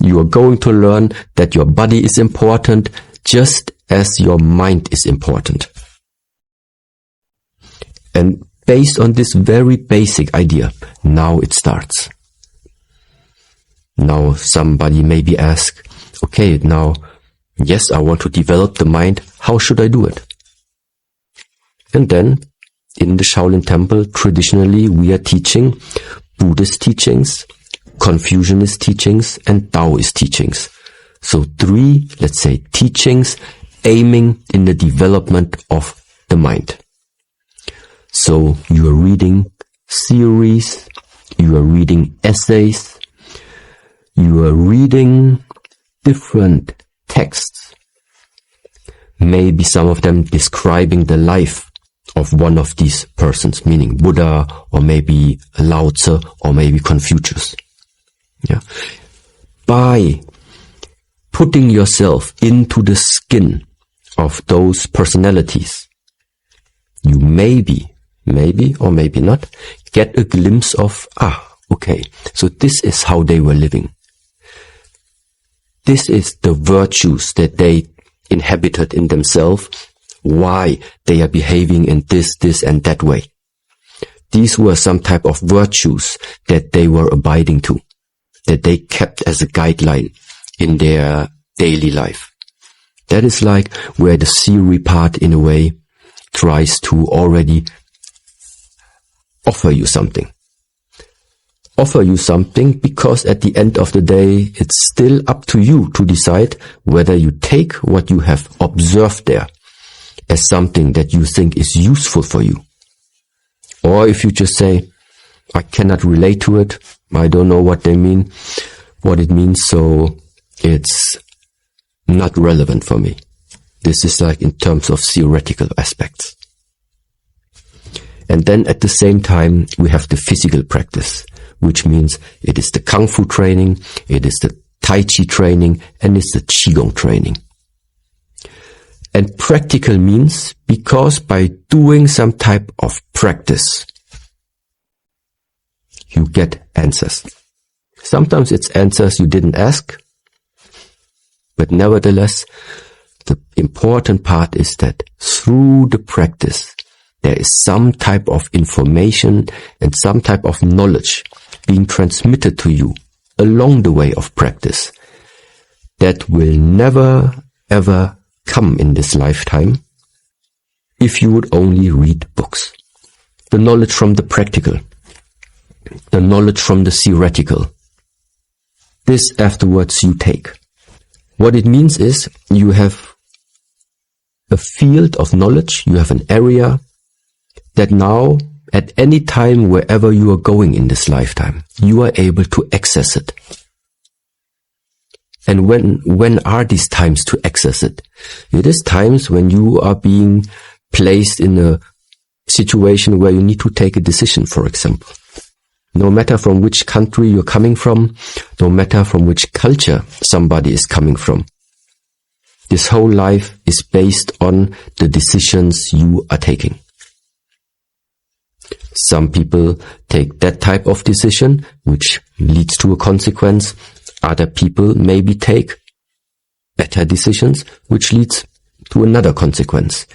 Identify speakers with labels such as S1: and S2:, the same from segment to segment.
S1: You are going to learn that your body is important just as your mind is important. And based on this very basic idea, now it starts. Now somebody maybe ask, okay, now, yes, I want to develop the mind. How should I do it? And then in the Shaolin Temple, traditionally we are teaching Buddhist teachings, Confucianist teachings, and Taoist teachings. So 3, let's say, teachings aiming in the development of the mind. So you are reading theories, you are reading essays, you are reading different texts, maybe some of them describing the life of one of these persons, meaning Buddha, or maybe Lao Tzu, or maybe Confucius. Yeah. By putting yourself into the skin of those personalities, you maybe or maybe not, get a glimpse of, okay, so this is how they were living. This is the virtues that they inhabited in themselves, why they are behaving in this and that way. These were some type of virtues that they were abiding to, that they kept as a guideline in their daily life. That is like where the theory part, in a way, tries to already offer you something. Offer you something because at the end of the day, it's still up to you to decide whether you take what you have observed there as something that you think is useful for you. Or if you just say, I cannot relate to it, I don't know what it means, so it's not relevant for me. This is like in terms of theoretical aspects. And then at the same time, we have the physical practice, which means it is the Kung Fu training, it is the Tai Chi training, and it's the Qigong training. And practical means because by doing some type of practice, you get answers. Sometimes it's answers you didn't ask, but nevertheless, the important part is that through the practice, there is some type of information and some type of knowledge being transmitted to you along the way of practice that will never ever come in this lifetime if you would only read books. The knowledge from the practical, the knowledge from the theoretical, this afterwards you take. What it means is you have a field of knowledge, you have an area that now, at any time, wherever you are going in this lifetime, you are able to access it. And when are these times to access it? It is times when you are being placed in a situation where you need to take a decision, for example. No matter from which country you're coming from, no matter from which culture somebody is coming from. This whole life is based on the decisions you are taking. Some people take that type of decision, which leads to a consequence. Other people maybe take better decisions, which leads to another consequence.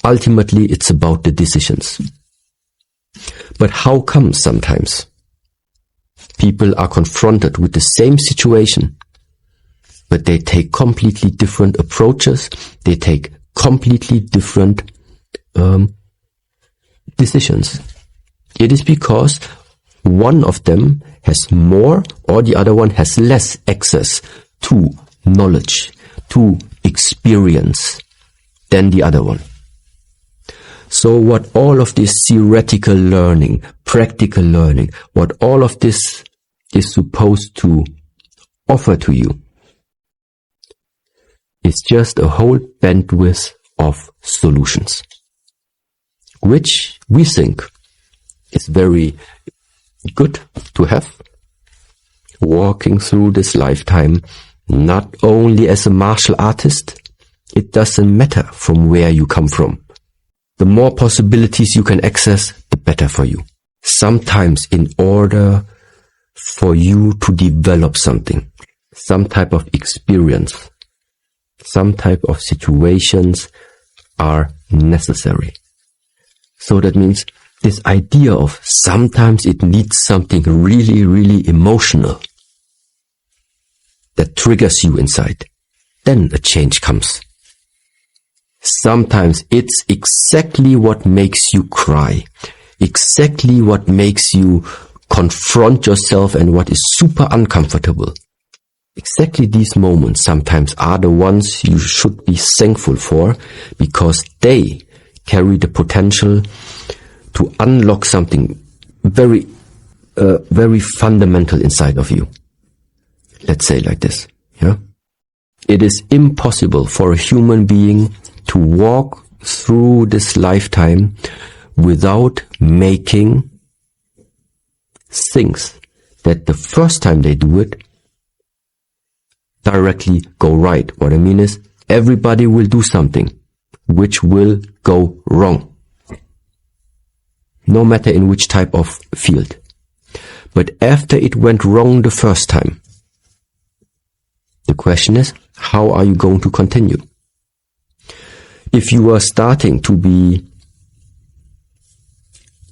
S1: Ultimately, it's about the decisions. But how come sometimes people are confronted with the same situation, but they take completely different approaches, they take completely different decisions? It is because one of them has more or the other one has less access to knowledge, to experience than the other one. So what all of this theoretical learning, practical learning, what all of this is supposed to offer to you is just a whole bandwidth of solutions, which we think is very good to have, walking through this lifetime, not only as a martial artist. It doesn't matter from where you come from. The more possibilities you can access, the better for you. Sometimes in order for you to develop something, some type of experience, some type of situations are necessary. So that means this idea of sometimes it needs something really, really emotional that triggers you inside. Then a change comes. Sometimes it's exactly what makes you cry, exactly what makes you confront yourself and what is super uncomfortable. Exactly these moments sometimes are the ones you should be thankful for, because they carry the potential to unlock something very, very fundamental inside of you. Let's say like this, yeah? It is impossible for a human being to walk through this lifetime without making things that the first time they do it directly go right. What I mean is, everybody will do something which will go wrong, no matter in which type of field. But after it went wrong the first time, the question is, how are you going to continue? If you are starting to be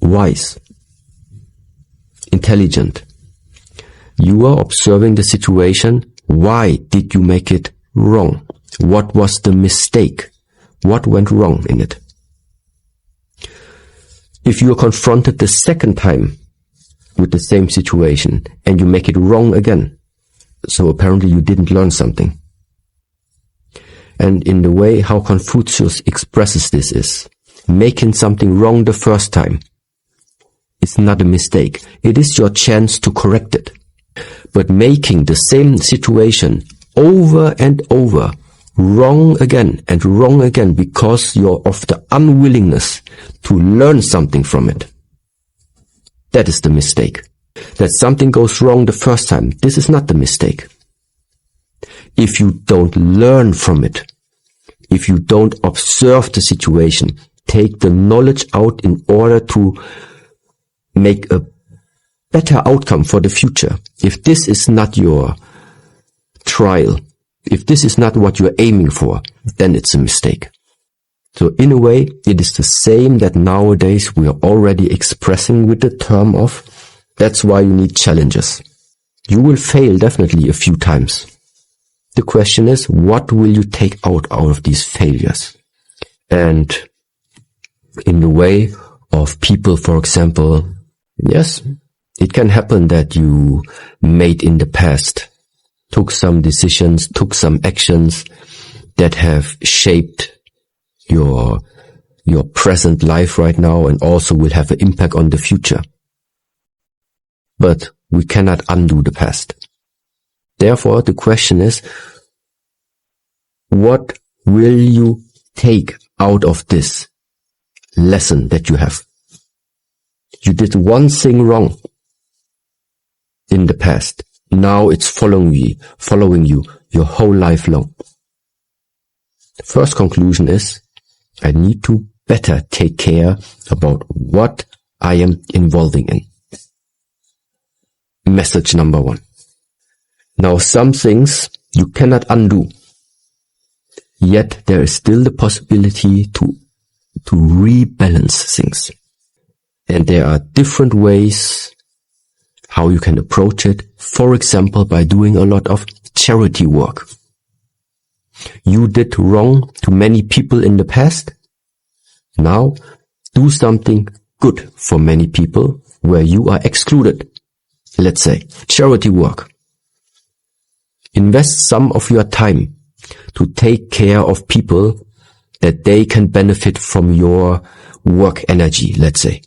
S1: wise, intelligent, you are observing the situation. Why did you make it wrong? What was the mistake? What went wrong in it? If you are confronted the second time with the same situation and you make it wrong again, so apparently you didn't learn something. And in the way how Confucius expresses this is, making something wrong the first time is not a mistake. It is your chance to correct it. But making the same situation over and over, wrong again and wrong again, because you're of the unwillingness to learn something from it, that is the mistake. That something goes wrong the first time, this is not the mistake. If you don't learn from it, if you don't observe the situation, take the knowledge out in order to make a better outcome for the future. If this is not your trial, if this is not what you're aiming for, then it's a mistake. So in a way, it is the same that nowadays we are already expressing with the term of, that's why you need challenges. You will fail definitely a few times. The question is, what will you take out of these failures? And in the way of people, for example, yes, it can happen that you made in the past, took some decisions, took some actions that have shaped your present life right now and also will have an impact on the future. But we cannot undo the past. Therefore, the question is, what will you take out of this lesson that you have? You did one thing wrong in the past. Now it's following you your whole life long. The first conclusion is, I need to better take care about what I am involving in. Message number 1. Now, some things you cannot undo, yet there is still the possibility to rebalance things. And there are different ways how you can approach it. For example, by doing a lot of charity work. You did wrong to many people in the past. Now, do something good for many people where you are excluded. Let's say, charity work. Invest some of your time to take care of people that they can benefit from your work energy, let's say.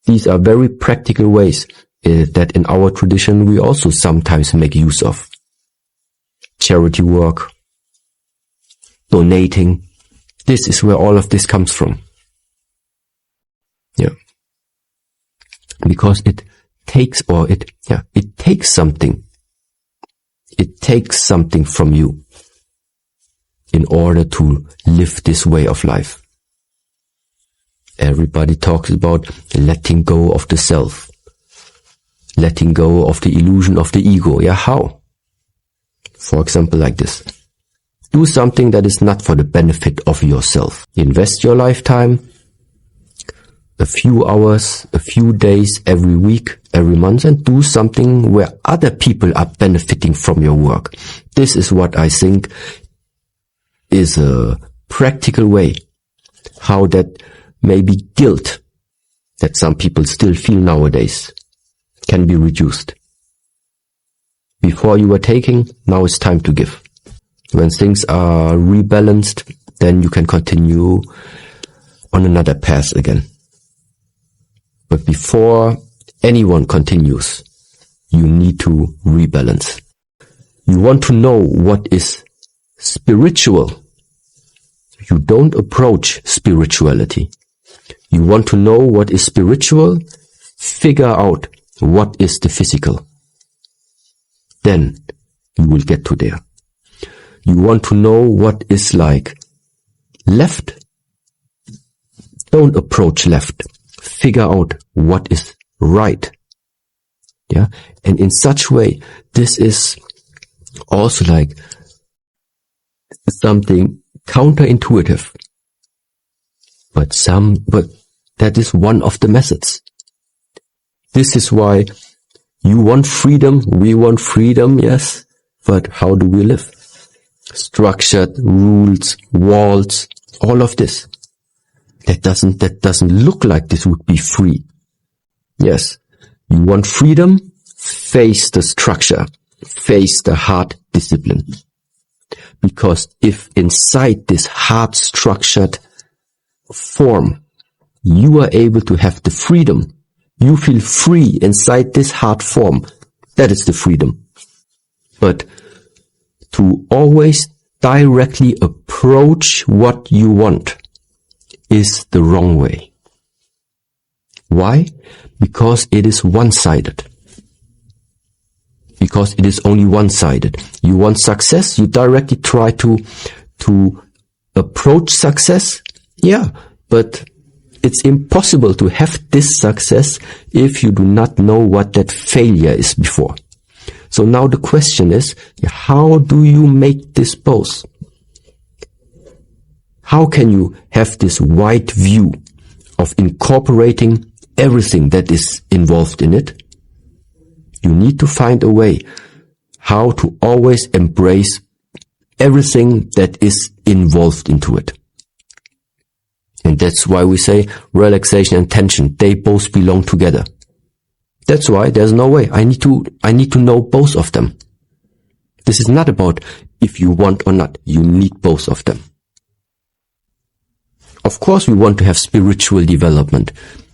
S1: These are very practical ways that in our tradition we also sometimes make use of. Charity work, donating. This is where all of this comes from. Yeah. Because it takes something. It takes something from you in order to live this way of life. Everybody talks about letting go of the self, letting go of the illusion of the ego. Yeah, how? For example, like this. Do something that is not for the benefit of yourself. Invest your lifetime, a few hours, a few days, every week, every month, and do something where other people are benefiting from your work. This is what I think is a practical way how that maybe guilt that some people still feel nowadays can be reduced. Before you were taking, now it's time to give. When things are rebalanced, then you can continue on another path again. But before anyone continues, you need to rebalance. You want to know what is spiritual. You don't approach spirituality. You want to know what is spiritual, figure out what is the physical. Then you will get to there. You want to know what is like left? Don't approach left. Figure out what is right. Yeah. And in such way, this is also like something counterintuitive. But that is one of the methods. This is why you want freedom, we want freedom, yes. But how do we live? Structured, rules, walls, all of this. That doesn't look like this would be free. Yes, you want freedom, face the structure, face the hard discipline. Because if inside this hard structured form, you are able to have the freedom, you feel free inside this hard form, that is the freedom. But to always directly approach what you want is the wrong way. Why? Because it is one-sided. Because it is only one-sided. You want success, you directly try to approach success. Yeah, but it's impossible to have this success if you do not know what that failure is before. So now the question is, how do you make this both? How can you have this wide view of incorporating everything that is involved in it? You need to find a way how to always embrace everything that is involved into it. And that's why we say relaxation and tension, they both belong together. That's why there's no way. I need to know both of them. This is not about if you want or not. You need both of them. Of course, we want to have spiritual development,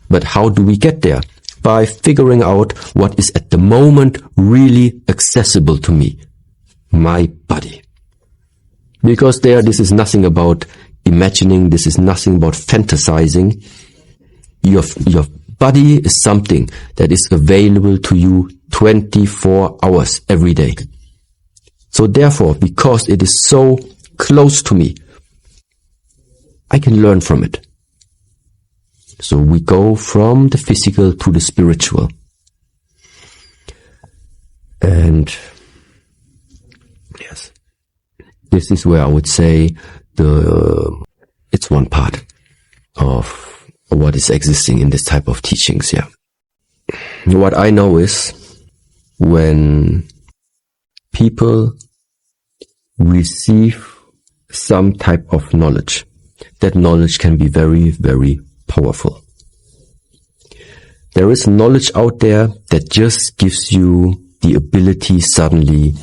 S1: but how do we get there? By figuring out what is at the moment really accessible to me, my body. Because this is nothing about imagining, this is nothing about fantasizing. Your body is something that is available to you 24 hours every day. So therefore, because it is so close to me, I can learn from it. So we go from the physical to the spiritual. And yes, this is where I would say it's one part of what is existing in this type of teachings, yeah. What I know is when people receive some type of knowledge, that knowledge can be very, very powerful. There is knowledge out there that just gives you the ability suddenly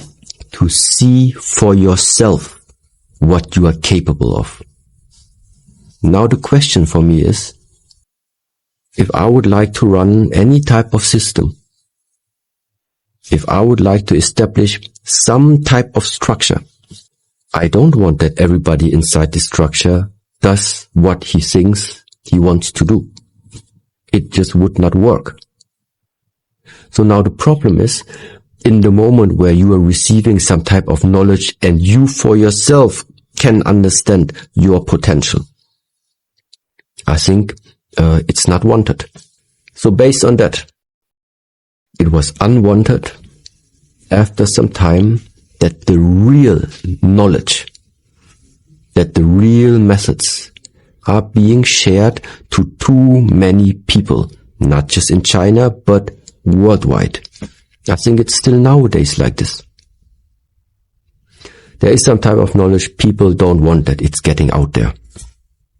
S1: to see for yourself what you are capable of. Now the question for me is, if I would like to run any type of system, if I would like to establish some type of structure, I don't want that everybody inside the structure does what he thinks he wants to do. It just would not work. So now the problem is, in the moment where you are receiving some type of knowledge and you for yourself can understand your potential, I think it's not wanted. So based on that, it was unwanted. After some time, that the real knowledge, that the real methods are being shared to too many people, not just in China, but worldwide. I think it's still nowadays like this. There is some type of knowledge people don't want that it's getting out there.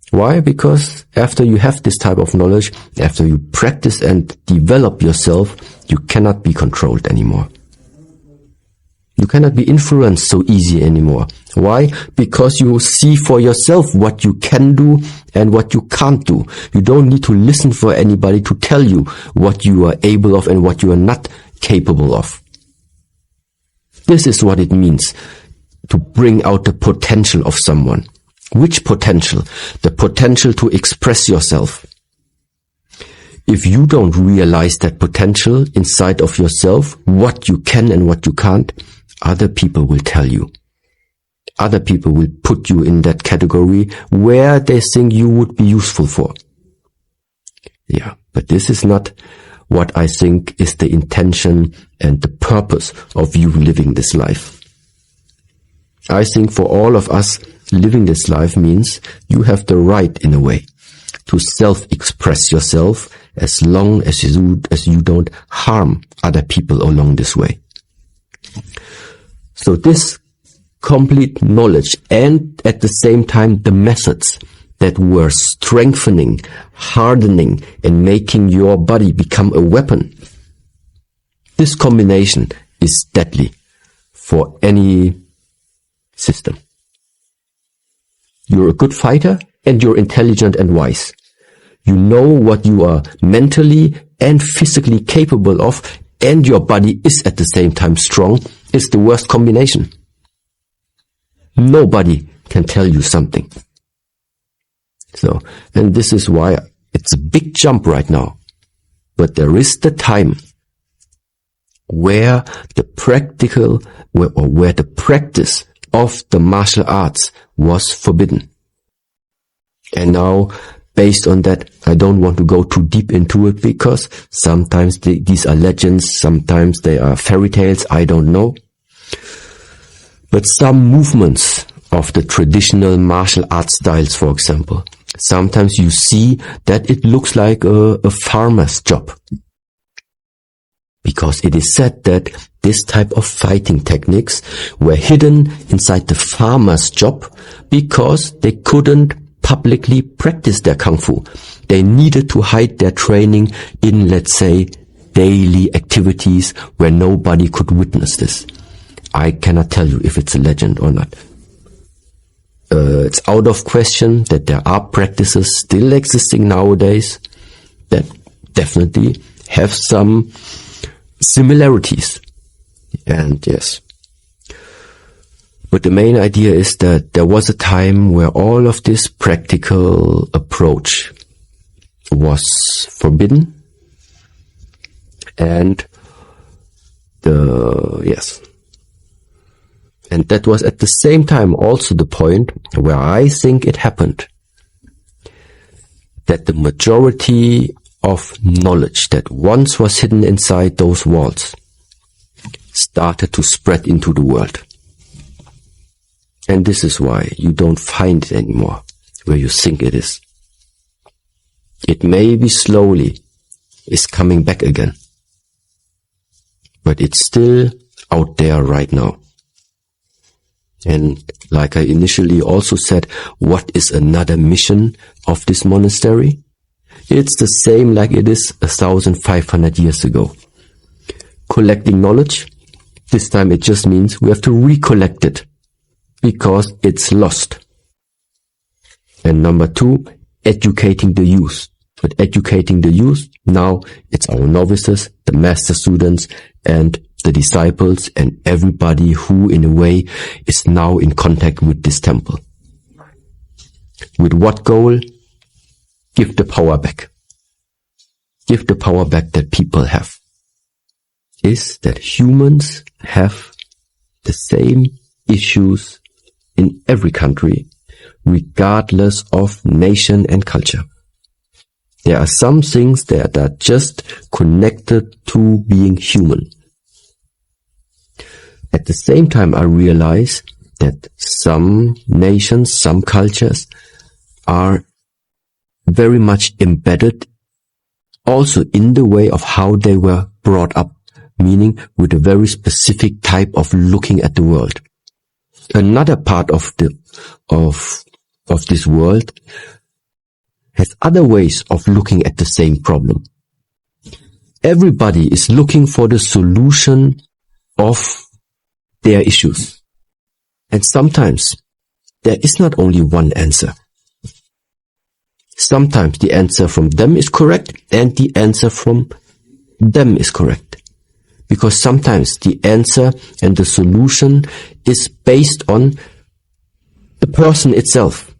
S1: Why? Because after you have this type of knowledge, after you practice and develop yourself, you cannot be controlled anymore. You cannot be influenced so easy anymore. Why? Because you see for yourself what you can do and what you can't do. You don't need to listen for anybody to tell you what you are able of and what you are not capable of. This is what it means to bring out the potential of someone. Which potential? The potential to express yourself. If you don't realize that potential inside of yourself, what you can and what you can't, other people will tell you. Other people will put you in that category where they think you would be useful for. Yeah, but this is not what I think is the intention and the purpose of you living this life. I think for all of us, living this life means you have the right, in a way, to self-express yourself as long as you don't harm other people along this way. So this complete knowledge and at the same time the methods that were strengthening, hardening and making your body become a weapon, this combination is deadly for any system. You're a good fighter and you're intelligent and wise. You know what you are mentally and physically capable of, and your body is at the same time strong. It's the worst combination. Nobody can tell you something. So, and this is why it's a big jump right now. But there is the time where the where the practice of the martial arts was forbidden. And now, based on that, I don't want to go too deep into it because sometimes these are legends, sometimes they are fairy tales, I don't know. But some movements of the traditional martial arts styles, for example, sometimes you see that it looks like a farmer's job. Because it is said that this type of fighting techniques were hidden inside the farmer's job because they couldn't publicly practice their kung fu. They needed to hide their training in, let's say, daily activities where nobody could witness this. I cannot tell you if it's a legend or not. It's out of question that there are practices still existing nowadays that definitely have some similarities. And yes. But the main idea is that there was a time where all of this practical approach was forbidden. And And that was at the same time also the point where I think it happened. That the majority of knowledge that once was hidden inside those walls started to spread into the world. And this is why you don't find it anymore where you think it is. It maybe slowly is coming back again. But it's still out there right now. And like I initially also said, what is another mission of this monastery? It's the same like it is 1,500 years ago. Collecting knowledge. This time it just means we have to recollect it because it's lost. And number 2, educating the youth. But educating the youth, now it's our novices, the master students, and the disciples, and everybody who in a way is now in contact with this temple. With what goal? Give the power back. Give the power back that people have. Is that humans have the same issues in every country, regardless of nation and culture. There are some things that are just connected to being human. At the same time, I realize that some nations, some cultures are very much embedded also in the way of how they were brought up, meaning with a very specific type of looking at the world. Another part of this world has other ways of looking at the same problem. Everybody is looking for the solution of their issues. And sometimes there is not only one answer. Sometimes the answer from them is correct and the answer from them is correct. Because sometimes the answer and the solution is based on the person itself.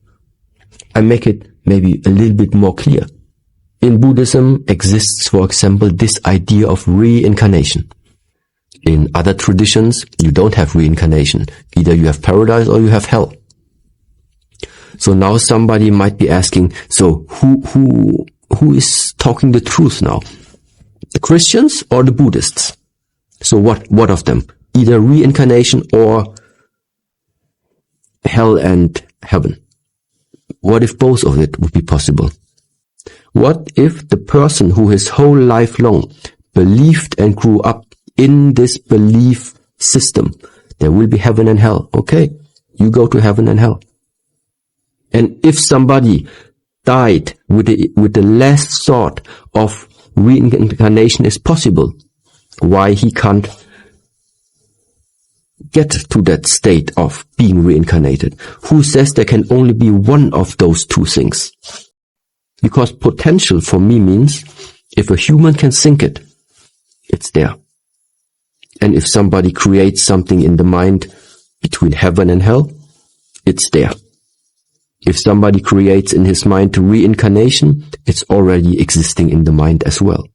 S1: I make it maybe a little bit more clear. In Buddhism exists, for example, this idea of reincarnation. In other traditions, you don't have reincarnation. Either you have paradise or you have hell. So now somebody might be asking, so who is talking the truth now? The Christians or the Buddhists? So what of them? Either reincarnation or hell and heaven. What if both of it would be possible? What if the person who his whole life long believed and grew up in this belief system, there will be heaven and hell. Okay, you go to heaven and hell. And if somebody died with the last thought of reincarnation is possible, why he can't get to that state of being reincarnated? Who says there can only be one of those two things? Because potential for me means if a human can think it, it's there. And if somebody creates something in the mind between heaven and hell, it's there. If somebody creates in his mind reincarnation, it's already existing in the mind as well.